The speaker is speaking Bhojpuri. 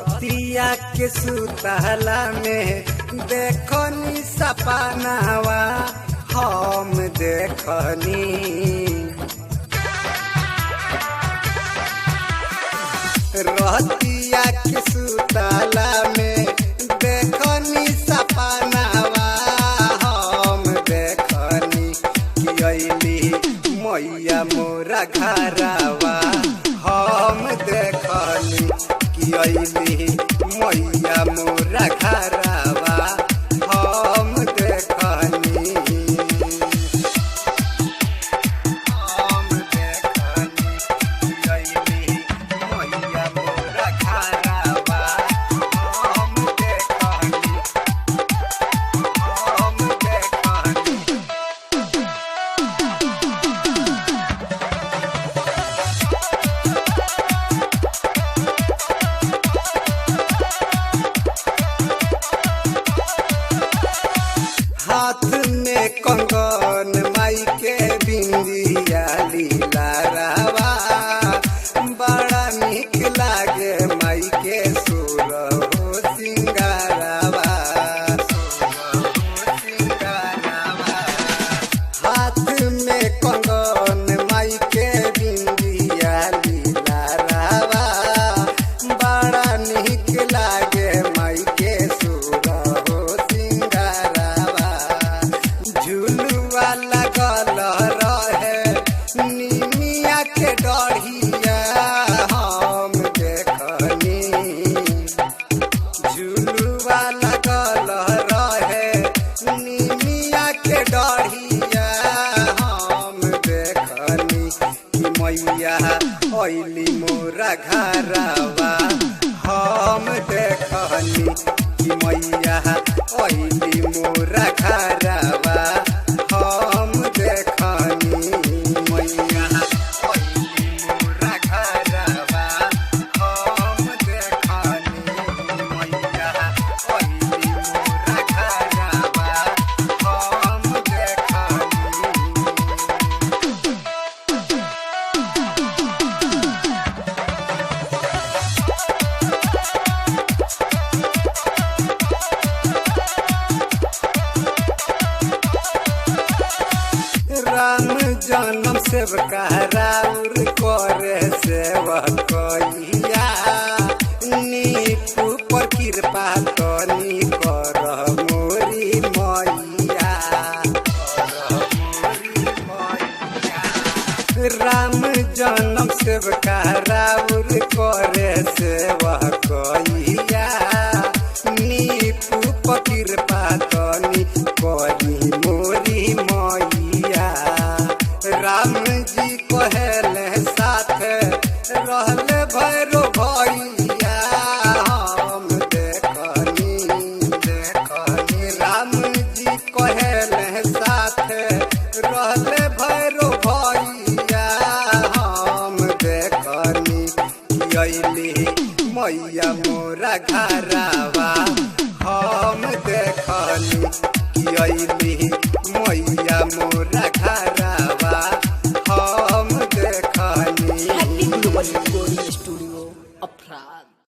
रतिया के सुतला में देखनी सपनावा हम देखनी। रतिया के सुतला में देखनी सपनावा हम देखनी कि अइली मैया मोरा घरवा हम देखनी कि अइली मैया मोरा घरवा हम देखनी। हम देखनी कि अइली मैया मोरा घरवा हम देखनी। हम देखनी हाथ में कंगन माई के बिंदिया लीला रावा बड़ा निक लागे माई के सुर हो सिंगारावा। हाथ में कंगन माई के बिंदिया लीला रावा बड़ा निक लागे माई के सुर हो सिंगारावा। झुलुआ लगल रहे निमिया के डढ़िया हम देखनी। झुलुआ लगल रहे निमिया के डढ़िया हम देखनी कि मैया अइली मोरा घरवा हम देखनी कि मैया अइली मोरा घरवा हम देखनी। मैया अइली मोरा घरवा हम देखनी। मैया अइली मोरा घरवा हम देखनी। राम जन्म सेवका राउर करे सेवकइया नीपु पर कृपा तनी कर मोरी मैया। राम जन्म सेवका राउर करे सेवकइया नीपु पर कृपा तनी करी मोरी मैया। राम जी कहले साथ रहले भैरो भैया हम देखनी। राम जी कहले साथ रहले भैरो भैया हम देखनी कि अइली मैया मोरा घरवा हम देखनी कि अइली मैया मोरा घरवा हम देखनी। हैप्पी ग्लोबल स्टूडियो अपराध।